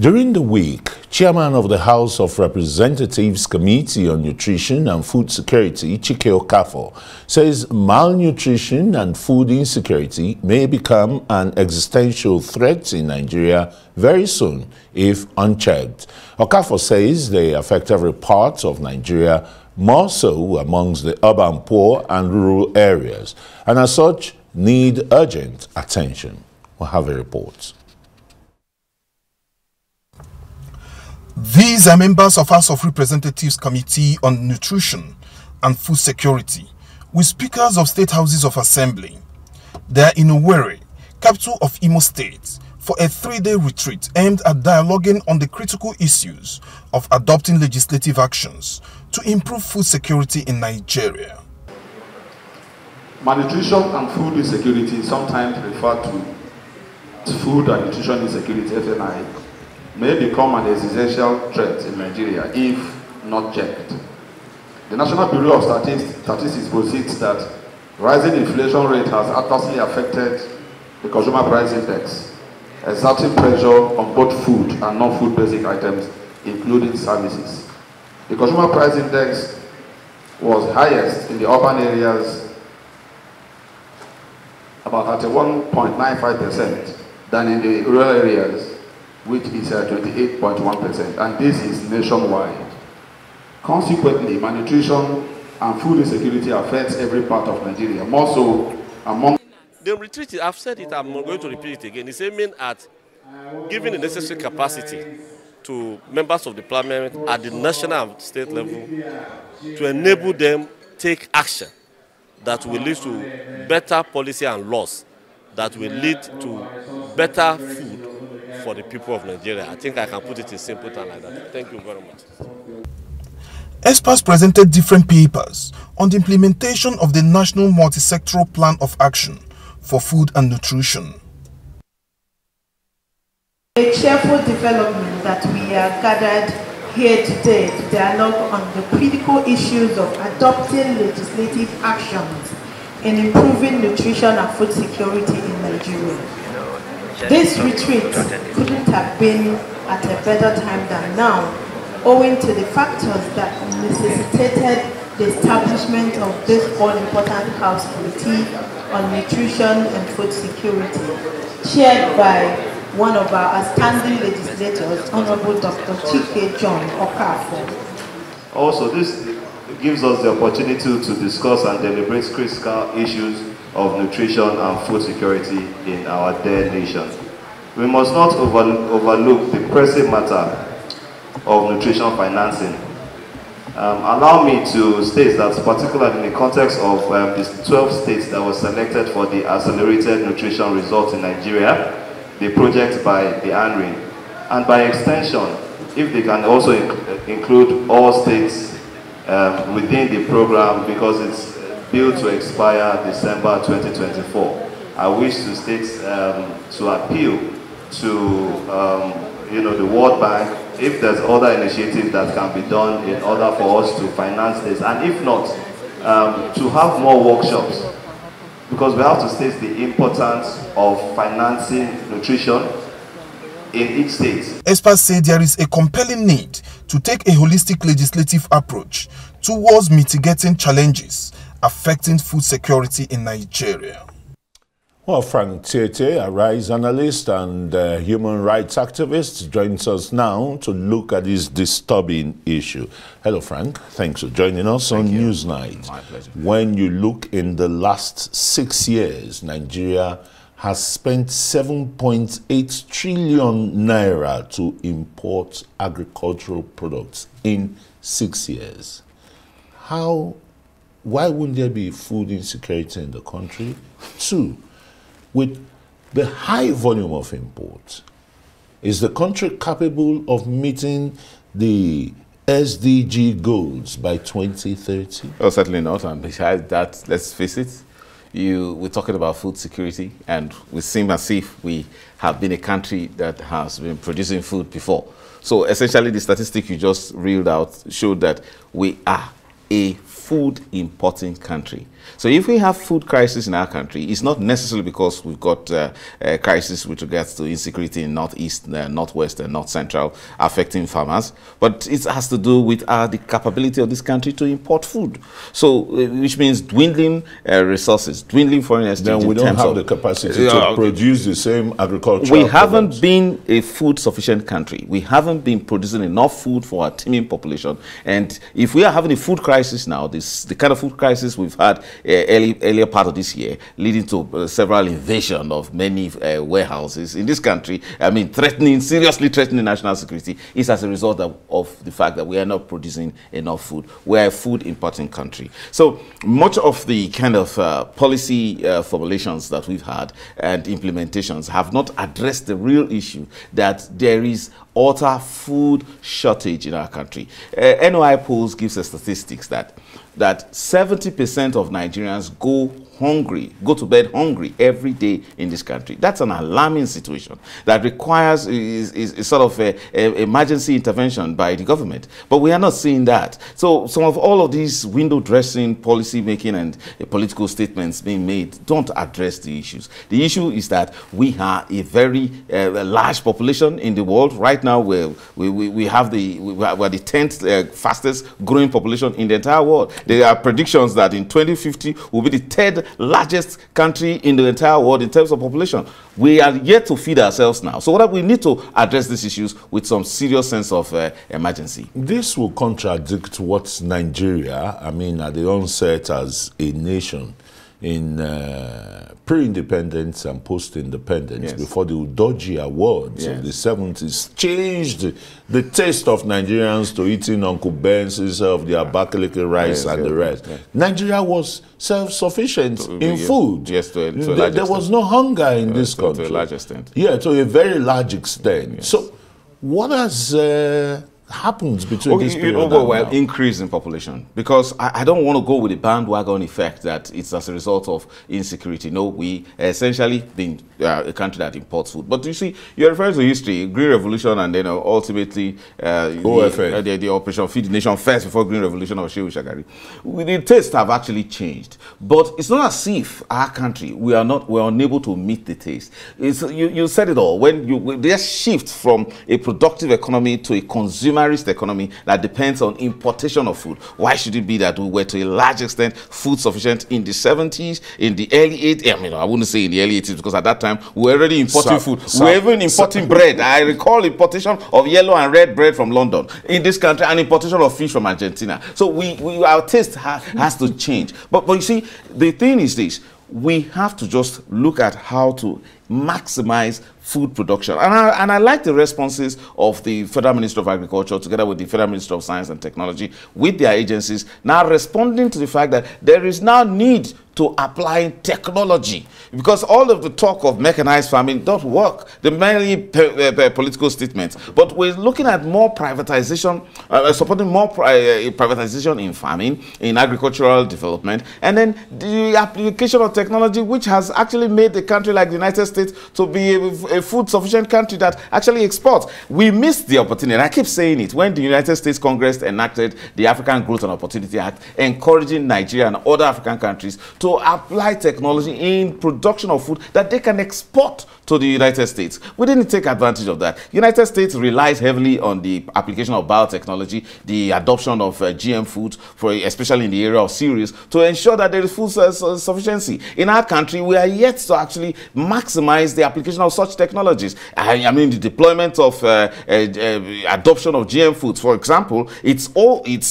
During the week, Chairman of the House of Representatives Committee on Nutrition and Food Security, Chike Okafor, says malnutrition and food insecurity may become an existential threat in Nigeria very soon if unchecked. Okafor says they affect every part of Nigeria, more so amongst the urban poor and rural areas, and as such need urgent attention. We'll have a report. These are members of House of Representatives Committee on Nutrition and Food Security, with speakers of state houses of assembly. They are in Owerri, capital of Imo State, for a 3-day retreat aimed at dialoguing on the critical issues of adopting legislative actions to improve food security in Nigeria. Malnutrition and food insecurity, sometimes referred to food and nutrition insecurity, FNI, may become an existential threat in Nigeria if not checked. The National Bureau of Statistics posits that rising inflation rate has adversely affected the consumer price index, exerting pressure on both food and non-food basic items, including services. The consumer price index was highest in the urban areas, about 31.95%, than in the rural areas, which is 28.1%, and this is nationwide. Consequently, malnutrition and food insecurity affects every part of Nigeria, more so among... The retreat, I've said it, I'm going to repeat it again, is aiming at giving the necessary capacity to members of the parliament at the national and state level to enable them take action that will lead to better policy and laws that will lead to better food for the people of Nigeria. I think I can put it in simple terms like that. Thank you very much. Experts presented different papers on the implementation of the National Multi-Sectoral Plan of Action for Food and Nutrition. A cheerful development that we are gathered here today to dialogue on the critical issues of adopting legislative actions in improving nutrition and food security in Nigeria. This retreat couldn't have been at a better time than now, owing to the factors that necessitated the establishment of this all-important House Committee on Nutrition and Food Security, chaired by one of our outstanding legislators, Honorable Dr. Chike John Okafor. Also, this gives us the opportunity to discuss and deliberate critical issues of nutrition and food security in our dear nation. We must not overlook the pressing matter of nutrition financing. Allow me to state that, particularly in the context of the 12 states that were selected for the accelerated nutrition results in Nigeria, the project by the ANRI, and by extension, if they can also include all states within the program, because it's due to expire December 2024. I wish to states to appeal to the World Bank if there's other initiatives that can be done in order for us to finance this, and if not, to have more workshops, because we have to state the importance of financing nutrition in each state. Experts say there is a compelling need to take a holistic legislative approach towards mitigating challenges affecting food security in Nigeria. Well, Frank Tietie, a RISE analyst and human rights activist, joins us now to look at this disturbing issue. Hello, Frank. Thanks for joining us on Newsnight. My pleasure. When you look in the last 6 years, Nigeria has spent 7.8 trillion naira to import agricultural products in 6 years. Why wouldn't there be food insecurity in the country? Two, with the high volume of imports, is the country capable of meeting the SDG goals by 2030? Oh, certainly not. And besides that, let's face it, we're talking about food security, and we seem as if we have been a country that has been producing food before. So essentially, the statistic you just reeled out showed that we are a food importing country. So if we have food crisis in our country, it's not necessarily because we've got a crisis with regards to insecurity in Northeast, Northwest, and North Central affecting farmers, but it has to do with the capability of this country to import food. So, which means dwindling resources, dwindling foreign exchange. Then we don't have the capacity to produce the same agricultural We haven't been a food sufficient country. We haven't been producing enough food for our teeming population. And if we are having a food crisis now, the kind of food crisis we've had earlier part of this year, leading to several invasion of many warehouses in this country, I mean, seriously threatening national security, is as a result of the fact that we are not producing enough food. We're a food importing country. So much of the kind of policy formulations that we've had and implementations have not addressed the real issue that there is utter food shortage in our country. NOI polls gives us statistics that 70% of Nigerians go to bed hungry every day in this country. That's an alarming situation that requires is sort of a emergency intervention by the government. But we are not seeing that. So some of all of these window dressing, policy making, and political statements being made don't address the issues. The issue is that we are a very large population in the world. Right now, we're the 10th fastest growing population in the entire world. There are predictions that in 2050 we'll be the 3rd largest country in the entire world in terms of population. We are yet to feed ourselves now. So what we need to address these issues with some serious sense of emergency. This will contradict what Nigeria, I mean, at the onset as a nation, in pre-independence and post-independence, before the Udoji Awards of the 70s, changed the taste of Nigerians to eating Uncle Ben's of the Abakaliki rice and the rest. Nigeria was self-sufficient in food. Yes, to a large there extent. was no hunger in this country. To a large extent. Yeah, to a very large extent. Yes. So what has happens between this period and well, now? Increase in population, because I don't want to go with the bandwagon effect that it's as a result of insecurity. No, we essentially been a country that imports food. But you see, you're referring to history, Green Revolution, and then ultimately the Operation Feed the Nation first before Green Revolution of Shehu Shagari. The tastes have actually changed, but it's not as if our country we're unable to meet the taste. You said it all when there's shift from a productive economy to a consumerist economy that depends on importation of food. Why should it be that we were to a large extent food sufficient in the 70s, in the early 80s? I mean, I wouldn't say in the early 80s because at that time we were already importing food. We were even importing bread. I recall importation of yellow and red bread from London in this country and importation of fish from Argentina. So our taste has to change. But you see, the thing is this: we have to just look at how to maximize food production. And I like the responses of the Federal Ministry of Agriculture together with the Federal Ministry of Science and Technology with their agencies now responding to the fact that there is now need to apply technology, because all of the talk of mechanized farming don't work. They're mainly political statements. But we're looking at more privatization, supporting more privatization in farming, in agricultural development, and then the application of technology, which has actually made a country like the United States to be a food sufficient country that actually exports. We missed the opportunity, and I keep saying it, when the United States Congress enacted the African Growth and Opportunity Act, encouraging Nigeria and other African countries to apply technology in production of food that they can export to the United States. We didn't take advantage of that. United States relies heavily on the application of biotechnology, the adoption of GM foods, especially in the area of cereals, to ensure that there is food sufficiency. In our country, we are yet to actually maximize the application of such technologies. I mean, the deployment of adoption of GM foods, for example, it's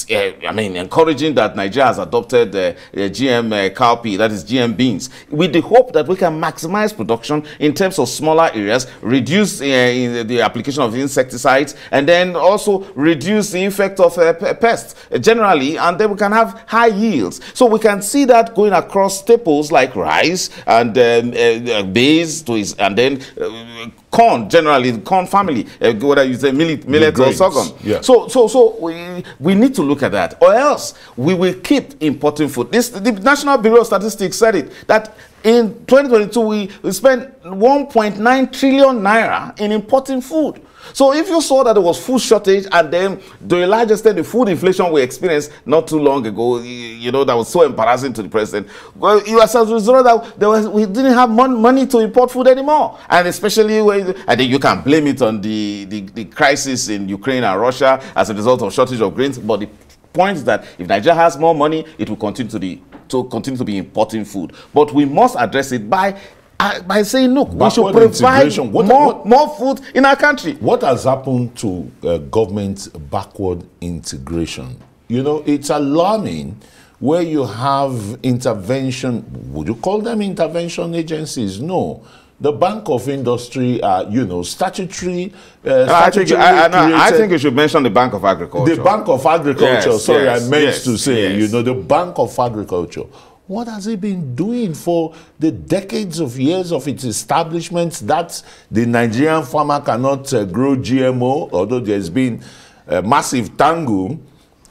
encouraging that Nigeria has adopted GM cowpea, that is GM beans, with the hope that we can maximize production in terms of smaller areas, reduce the application of insecticides, and then also reduce the effect of pests generally, and then we can have high yields. So we can see that going across staples like rice and maize, and then corn, generally the corn family, whether you say millet or sorghum. Yeah. So we need to look at that, or else we will keep importing food. The National Bureau of Statistics said it, that In 2022, we spent 1.9 trillion naira in importing food. So if you saw that there was food shortage and then to a large extent the food inflation we experienced not too long ago, you know, that was so embarrassing to the president, well, you as a result that we didn't have money to import food anymore. And especially when, I think you can blame it on the crisis in Ukraine and Russia as a result of shortage of grains. But the point is that if Nigeria has more money, it will continue to be importing food. But we must address it by saying, look, we should provide more food in our country. What has happened to government backward integration? You know, it's alarming where you have intervention. Would you call them intervention agencies? No. The Bank of Industry are, you know, statutory. I think you should mention the Bank of Agriculture. The Bank of Agriculture. Yes, sorry, yes, I meant yes, to say, yes. you know, the Bank of Agriculture. What has it been doing for the decades of years of its establishment that the Nigerian farmer cannot grow GMO, although there's been a massive tangle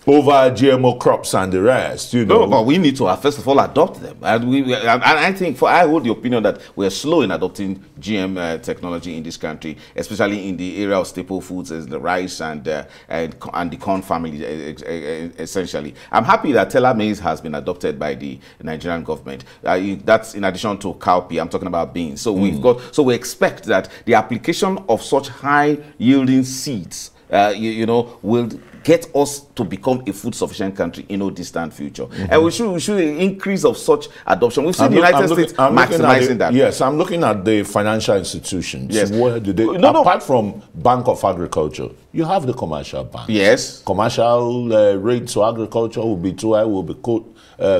over GMO crops and the rest, you know? No, but we need to first of all adopt them, and I think I hold the opinion that we're slow in adopting GM technology in this country, especially in the area of staple foods as the rice and the corn family, essentially. I'm happy that teller maize has been adopted by the Nigerian government. That's in addition to cowpea. I'm talking about beans. So we expect that the application of such high yielding seeds, you know, will get us to become a food sufficient country in no distant future. And we should increase of such adoption. We've seen the United States maximizing that. Yes, I'm looking at the financial institutions. Yes. Where do they, apart from Bank of Agriculture, you have the commercial banks. Yes. Commercial rates to agriculture will be too high, will be cut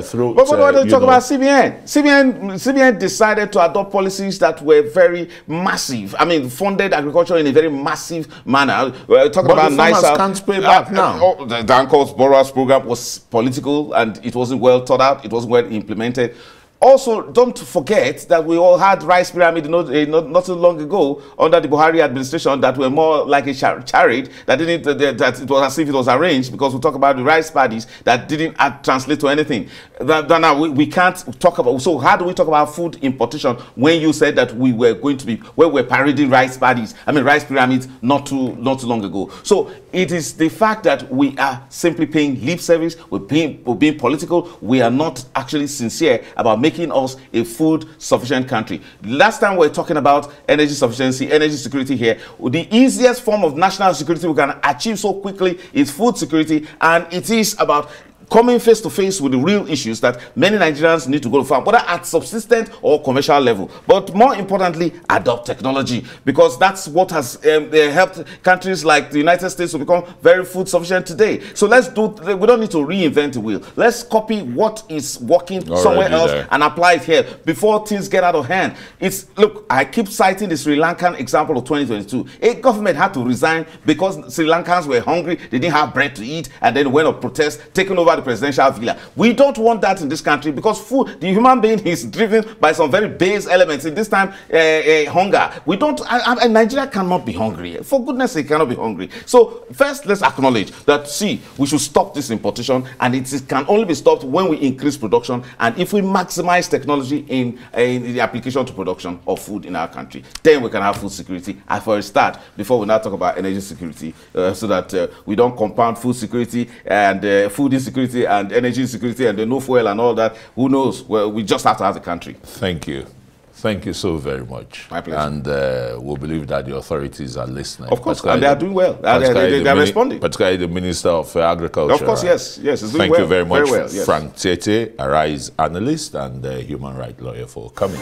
through. But what do you talk about CBN? CBN decided to adopt policies that were very massive. I mean, funded agriculture in a very massive manner. We're talking about the farmers can't pay back now. The Danco's Borrowers program was political and it wasn't well thought out. It wasn't well implemented. Also, don't forget that we all had rice pyramid not so long ago under the Buhari administration that were more like a charade that that it was as if it was arranged, because we talk about the rice paddies that didn't translate to anything. That now we can't talk about. So how do we talk about food importation when you said that we were going to be we're parading rice paddies? I mean rice pyramids not too long ago. So it is the fact that we are simply paying lip service. We're being political. We are not actually sincere about making us a food sufficient country. Last time we were talking about energy sufficiency, energy security here. The easiest form of national security we can achieve so quickly is food security, and it is about coming face to face with the real issues that many Nigerians need to go to farm, whether at subsistent or commercial level. But more importantly, adopt technology, because that's what has helped countries like the United States to become very food sufficient today. So we don't need to reinvent the wheel. Let's copy what is working somewhere else and apply it here before things get out of hand. Look, I keep citing the Sri Lankan example of 2022. A government had to resign because Sri Lankans were hungry, they didn't have bread to eat, and then went on protest, taking over the presidential villa. We don't want that in this country, because food, the human being is driven by some very base elements. In this time, hunger. We don't. Nigeria cannot be hungry. For goodness sake, cannot be hungry. So first, let's acknowledge that. See, we should stop this importation, and it can only be stopped when we increase production and if we maximize technology in the application to production of food in our country. Then we can have food security. And for a start, before we now talk about energy security, so that we don't compound food security and food insecurity and energy security and the no fuel and all that. Who knows? Well, we just have to have the country. Thank you. Thank you so very much. My pleasure. And we'll believe that the authorities are listening. Of course, and they are doing well. They are responding. Particularly the Minister of Agriculture. Of course, yes. Yes, it's doing Thank you very much, well, yes. Frank Tietie, Arise analyst and human rights lawyer, for coming.